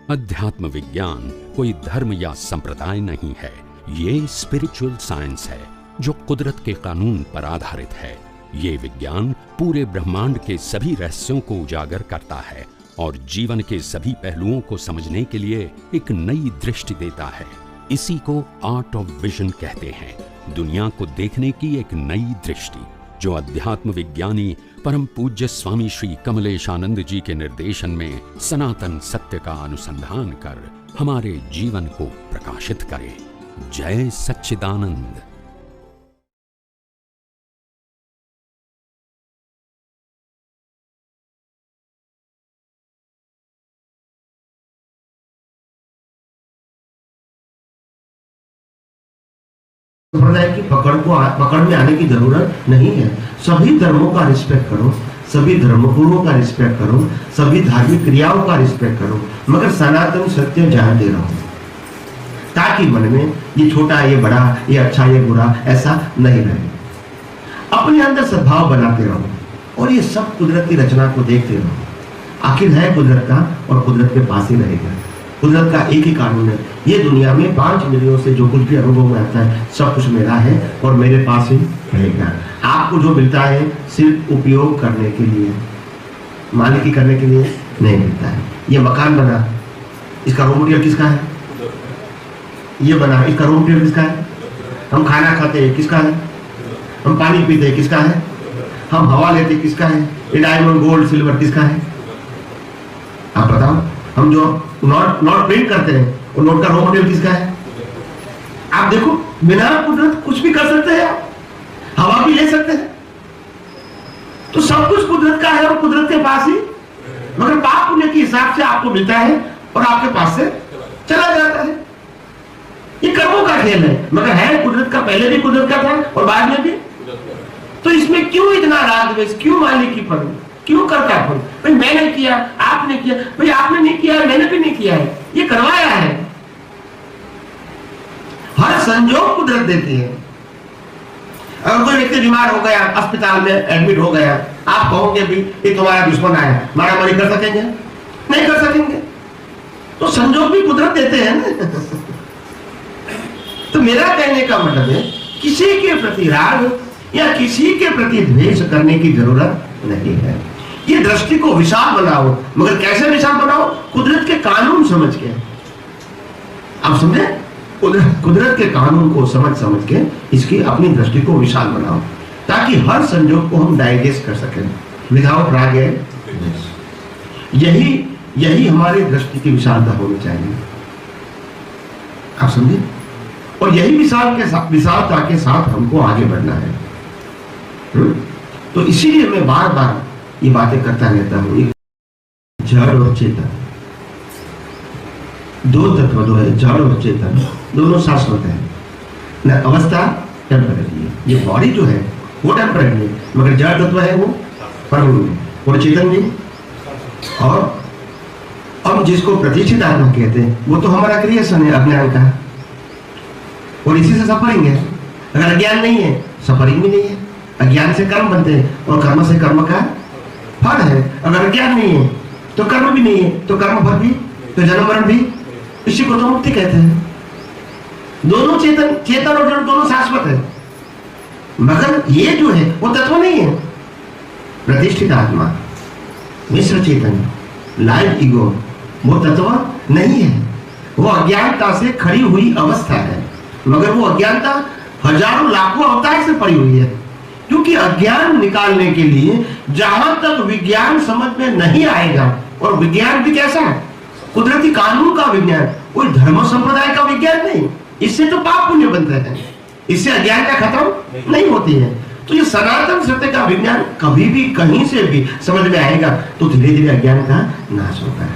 अध्यात्म विज्ञान कोई धर्म या संप्रदाय नहीं है, ये स्पिरिचुअल साइंस है जो कुदरत के कानून पर आधारित है। ये विज्ञान पूरे ब्रह्मांड के सभी रहस्यों को उजागर करता है और जीवन के सभी पहलुओं को समझने के लिए एक नई दृष्टि देता है। इसी को आर्ट ऑफ विजन कहते हैं, दुनिया को देखने की एक नई दृष्टि, जो अध्यात्म विज्ञानी परम पूज्य स्वामी श्री कमलेशानंद जी के निर्देशन में सनातन सत्य का अनुसंधान कर हमारे जीवन को प्रकाशित करे। जय सच्चिदानंद। संप्रदाय की पकड़ में आने की जरूरत नहीं है। सभी धर्मों का रिस्पेक्ट करो, सभी धर्मगुरुओं का रिस्पेक्ट करो, सभी धार्मिक क्रियाओं का रिस्पेक्ट करो, मगर सनातन सत्य जानते रहो, ताकि मन में ये छोटा ये बड़ा, ये अच्छा ये बुरा ऐसा नहीं रहे। अपने अंदर सद्भाव बनाते रहो और ये सब कुदरत की रचना को देखते रहो। आखिर है कुदरत का और कुदरत के पास ही रहेगा। कुदरत का एक ही कानून है, ये दुनिया में 5 इंद्रियों से जो कुछ भी अनुभव में आता है सब कुछ मेरा है और मेरे पास ही रहेगा। आपको जो मिलता है सिर्फ उपयोग करने के लिए, मालिकी करने के लिए नहीं मिलता है। ये मकान बना, इसका रॉ मटेरियल किसका है? ये बना, इसका रॉ मटेरियल किसका है? हम खाना खाते हैं, किसका है? हम पानी पीते हैं, किसका है? हम हवा लेते हैं, किसका है? ये डायमंड गोल्ड सिल्वर किसका है? आप बताओ। हम जो नोट प्रिंट करते हैं और नोट का रॉ मटेरियल किसका है? आप देखो, बिना कुदरत कुछ भी कर सकते हैं आप, हवा भी ले सकते हैं, तो सब कुछ कुदरत का है और कुदरत के पास ही, मगर पाप पुण्य के हिसाब से आपको मिलता है और आपके पास से चला जाता है। ये कर्मों का खेल है, मगर है कुदरत का, पहले भी कुदरत का था और बाद में भी। तो इसमें क्यों इतना राग द्वेष, क्यों मालिकी पर, क्यों करता है? भाई मैंने किया, आपने किया, भाई आपने नहीं किया, मैंने भी नहीं किया है, ये करवाया है। हर संजोग कुदरत देती है। अगर कोई व्यक्ति बीमार हो गया, अस्पताल में एडमिट हो गया, आप कहोगे भी ये तुम्हारा दुश्मन आया, मारामारी कर सकेंगे? नहीं कर सकेंगे। तो संजोग भी कुदरत देते हैं ना। तो मेरा कहने का मतलब है, किसी के प्रति राग या किसी के प्रति द्वेष करने की जरूरत नहीं है। ये दृष्टि को विशाल बनाओ, मगर कैसे विशाल बनाओ? कुदरत के कानून समझ के। आप समझे? कुदरत के कानून को समझ के इसकी अपनी दृष्टि को विशाल बनाओ, ताकि हर संजोग को हम डाइजेस्ट कर सकें विदाउट राग है। यही हमारी दृष्टि की विशालता होनी चाहिए। आप समझे? और यही विशालता के साथ हमको आगे बढ़ना है। तो इसीलिए मैं बार बार ये बातें करता रहता हूं। जड़ और चेतन, दो तत्व दो है, जड़ और चेतन दोनों शाश्वत है। न अवस्था टेम्परेरी है, ये बॉडी जो है वो टेम्परेरी है, मगर जड़ तत्व है वो परमाणु है, और चेतन भी। और अब जिसको प्रतिष्ठित आत्मा कहते हैं वो तो हमारा क्रिएशन है अज्ञान का, और इसी से सफरिंग है। अगर अज्ञान नहीं है, सफरिंग भी नहीं है। अज्ञान से कर्म बनते हैं और कर्म से कर्म का फल है। अगर अज्ञान नहीं है तो कर्म भी नहीं है, तो कर्म फल भी, तो जन्म मरण भी। इसी को तो मुक्ति कहते हैं। दोनों चेतन और जड़ दोनों शाश्वत है, मगर ये जो है वो तत्व नहीं है। प्रतिष्ठित आत्मा, मिश्र चेतन, लाइव ईगो, वो तत्व नहीं है। वो अज्ञानता से खड़ी हुई अवस्था है, मगर वो अज्ञानता हजारों लाखों अवतार से पड़ी हुई है। क्योंकि अज्ञान निकालने के लिए जहां तक विज्ञान समझ में नहीं आएगा, और विज्ञान भी कैसा है? कुदरती कानून का विज्ञान, कोई धर्म संप्रदाय का विज्ञान नहीं। इससे तो पाप पुण्य बनते हैं, इससे अज्ञानता खत्म नहीं होती है। तो ये सनातन सत्य का विज्ञान कभी भी कहीं से भी समझ में आएगा तो धीरे धीरे अज्ञान का नाश होता है।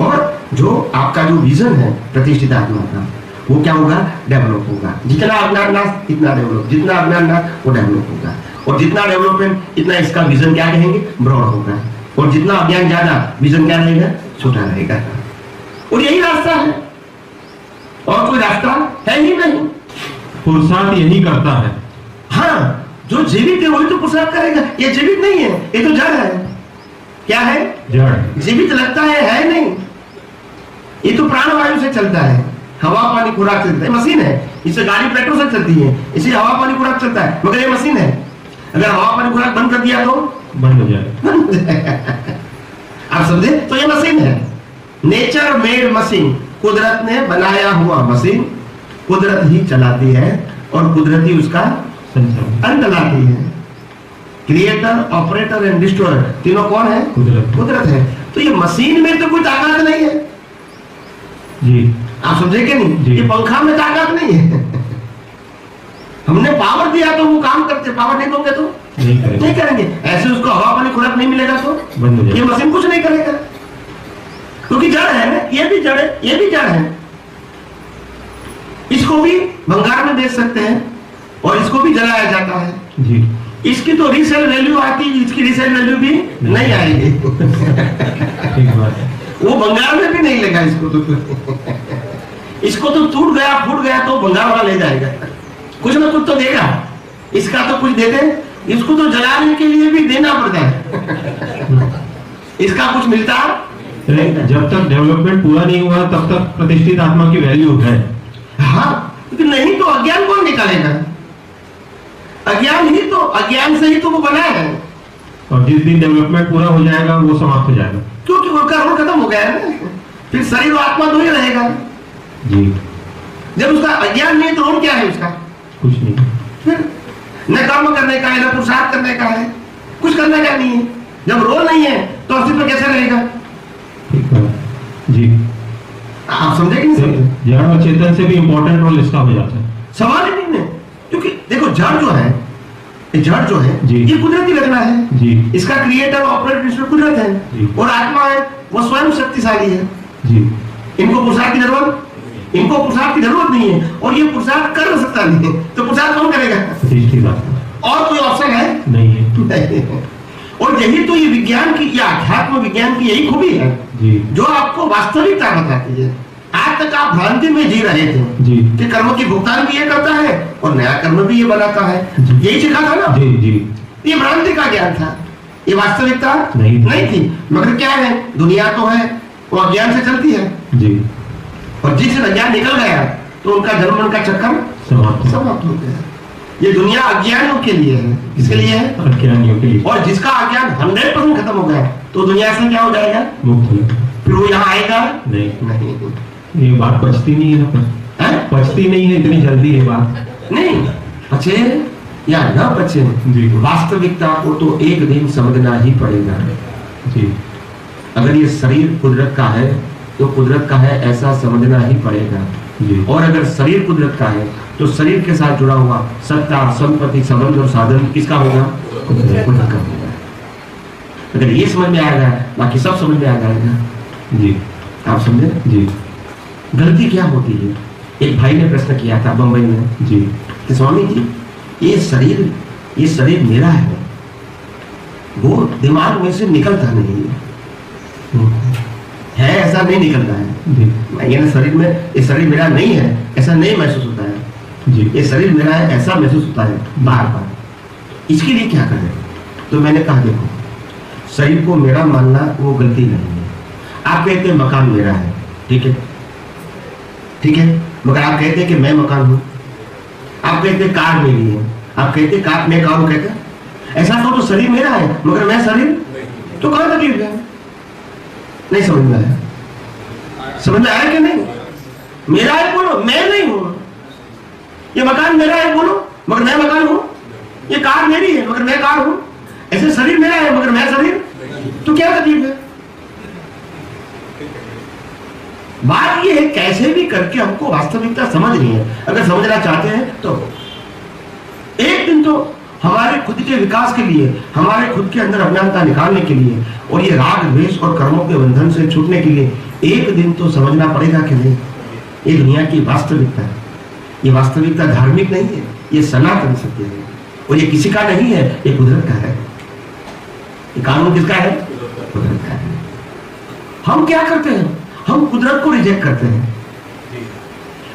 और जो आपका जो विजन है प्रतिष्ठित आत्मा का, वो क्या होगा? डेवलप होगा। जितना अज्ञान नाश इतना डेवलप, जितना अज्ञान नाश वो डेवलप होगा, और जितना डेवलपमेंट इतना इसका विजन क्या कहेंगे? ब्रॉड होगा। और जितना अज्ञान ज्यादा, विजन क्या रहेगा? छोटा रहेगा। और यही रास्ता है, और कोई रास्ता है ही नहीं। पुरुषार्थ यही करता है। हाँ, जो जीवित है वही तो पुरुषार्थ करेगा। ये जीवित नहीं है, ये तो जड़ है। क्या है? जड़। जीवित लगता है नहीं। ये तो प्राणवायु से चलता है, हवा पानी खुराक से चलता है, मशीन है। इससे गाड़ी पेट्रोल से चलती है, इसे हवा पानी खुराक चलता है, मगर ये मशीन है। अगर हवा पानी खुराक बंद कर दिया तो बंद हो जाएगा। आप समझे? तो ये मशीन है, नेचर मेड मशीन, कुदरत ने बनाया हुआ मशीन, कुदरत ही चलाती है और कुदरत ही उसका अंत लाती है। क्रिएटर, ऑपरेटर एंड डिस्ट्रॉयर तीनों कौन है? कुदरत है। तो ये मशीन में तो कोई ताकत नहीं है जी, आप समझे कि नहीं? ये पंखा में ताकत नहीं है। हमने पावर दिया तो वो काम करते, पावर नहीं दोगे तो नहीं करेंगे। ऐसे उसको हवा पानी खुराक नहीं मिलेगा तो ये मशीन कुछ नहीं करेगा, क्योंकि जड़ है ना, ये भी जड़ है, ये भी जड़ है। इसको भी भंगार में बेच सकते हैं और इसको भी जलाया जाता है जी। इसकी तो रीसेल वैल्यू आती है, इसकी रीसेल वैल्यू भी नहीं आएगी। ठीक बात है। वो भंगार में भी नहीं लेगा इसको तो। इसको तो टूट गया फूट गया तो भंगार वाला ले जाएगा, कुछ ना कुछ तो देगा। इसका तो कुछ देते, इसको तो जलाने के लिए भी देना पड़ता है। इसका कुछ मिलता नहीं। जब तक डेवलपमेंट पूरा नहीं हुआ तब तक प्रतिष्ठित आत्मा की वैल्यू है। हाँ, नहीं तो अज्ञान कौन निकालेगा? अज्ञान ही तो, अज्ञान से ही तो वो बना है। और जिस दिन डेवलपमेंट पूरा हो जाएगा वो समाप्त हो जाएगा, क्योंकि उनका रोल खत्म हो गया है ना। फिर शरीर और आत्मा दो ही रहेगा जी। जब उसका अज्ञान नहीं तो रोल क्या है उसका? कुछ नहीं। फिर न कर्म करने का है, न पुरुषार्थ करने का है, कुछ करने का नहीं है। जब रोल नहीं है तो अस्तित्व कैसे रहेगा? ठीक है जी। आप समझे कि नहीं समझे? जड़ और चेतन से भी इंपॉर्टेंट रोल इसका हो जाता है। सवाल ही नहीं है, क्योंकि देखो जड़ जो है, जड़ जो है जी। ये कुदरती रचना है जी। इसका क्रिएटर ऑपरेटर कुदरत है जी। और आत्मा है वो स्वयं शक्तिशाली है जी। इनको पुरुषार्थ की जरूरत, इनको पुरुषार्थ की जरूरत नहीं है और ये पुरुषार्थ कर सकता नहीं है, तो पुरुषार्थ कौन करेगा? प्रतिष्ठित आत्मा। और कोई ऑप्शन है? नहीं है। नहीं है। और यही तो ये विज्ञान की या अध्यात्म विज्ञान की यही खूबी है जी। जो आपको वास्तविकता बताती है। आज तक आप भ्रांति में जी रहे थे जी। कि कर्म की भुगतान भी ये करता है और नया कर्म भी ये बनाता है, यही सीखा था ना? जी जी। ये भ्रांति का ज्ञान था, ये वास्तविकता नहीं थी। मगर क्या है, दुनिया तो है वो अज्ञान से चलती है जी। और जिस दिन अज्ञान निकल गया तो उनका जन्म मन का चक्कर समाप्त हो गया। ये दुनिया अज्ञानियों के लिए है, किसके लिए है? अज्ञानियों के लिए। और जिसका अज्ञान 100% खत्म हो गया तो दुनिया से क्या हो जाएगा? मुक्त हो। फिर वो यहाँ आएगा नहीं। ये बात पचती नहीं है ना, पचती नहीं है इतनी जल्दी ये बात। नहीं पचे या न पचे जी। वास्तविकता को तो एक दिन समझना ही पड़ेगा जी। अगर ये शरीर कुदरत का है तो कुदरत का है ऐसा समझना ही पड़ेगा जी। और अगर शरीर कुदरत का है तो शरीर के साथ जुड़ा हुआ सत्ता संपत्ति संबंध और साधन किसका होगा? कुदरत का होगा। अगर ये समझ में आ गया बाकी सब समझ में आ जाएगा जी। आप समझे? जी। गलती क्या होती है? एक भाई ने प्रश्न किया था बंबई में जी। कि स्वामी जी ये शरीर मेरा है, वो दिमाग में से निकलता नहीं है, ऐसा नहीं निकलता है जी। ये शरीर में, ये शरीर मेरा नहीं है ऐसा नहीं महसूस होता है जी। ये शरीर मेरा है ऐसा महसूस होता है बार बार। इसके लिए क्या करें? तो मैंने कहा देखो शरीर को मेरा मानना वो गलती नहीं है। आप कहते हैं मकान मेरा है, ठीक है ठीक है, मगर आप कहते हैं कि मैं मकान हूं। आप कहते हैं कार मेरी है, आप कहते हैं कार मैं कार हूं, कहते ऐसा तो शरीर मेरा है मगर मैं शरीर, तो कहां तकलीफ है? नहीं समझ में आया? समझ में आया कि नहीं? मेरा है बोलो, मैं नहीं हूं। ये मकान मेरा है बोलो मगर मैं मकान हूं। ये कार मेरी है मगर मैं कार हूं। ऐसे शरीर मेरा है मगर मैं शरीर, तो क्या तकलीफ है? बात ये है कैसे भी करके हमको वास्तविकता समझनी है। अगर समझना चाहते हैं तो एक दिन तो हमारे खुद के विकास के लिए, हमारे खुद के अंदर अज्ञानता निकालने के लिए और ये राग द्वेष और कर्मों के बंधन से छूटने के लिए एक दिन तो समझना पड़ेगा कि नहीं ये दुनिया की वास्तविकता है। ये वास्तविकता धार्मिक नहीं है, ये सनातन सत्य है और ये किसी का नहीं है, ये कुदरत का है। ये कानून किसका है? कुदरत का है। हम क्या करते हैं? हम कुदरत को रिजेक्ट करते हैं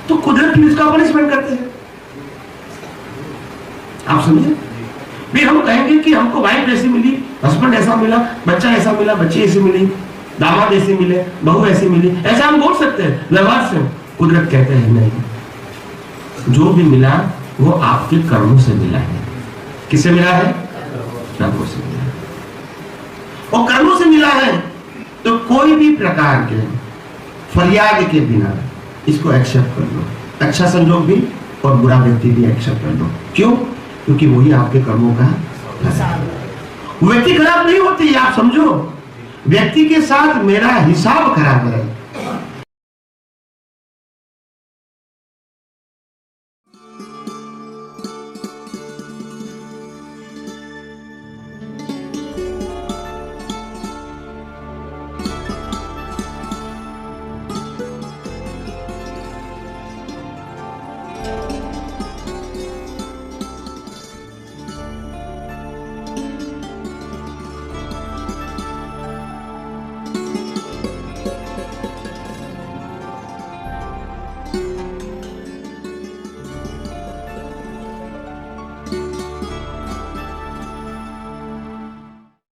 तो कुदरत फिर इसका पनिशमेंट करते हैं। आप समझे? फिर हम कहेंगे कि हमको वाइफ ऐसी मिली, हस्बैंड ऐसा मिला, बच्चा ऐसा मिला, बच्ची ऐसी मिली, दामाद ऐसे मिले, बहू ऐसी मिली, ऐसा हम बोल सकते हैं व्यवहार से। कुदरत कहते हैं नहीं, जो भी मिला वो आपके कर्मों से मिला है। किससे मिला है? कर्मों से मिला है। और कर्मों से मिला है तो कोई भी प्रकार के फरियाद के बिना इसको एक्सेप्ट कर लो। अच्छा संजोग भी और बुरा व्यक्ति भी एक्सेप्ट कर लो। क्यों? क्योंकि वही आपके कर्मों का व्यक्ति खराब नहीं होती, आप समझो। व्यक्ति के साथ मेरा हिसाब खराब है,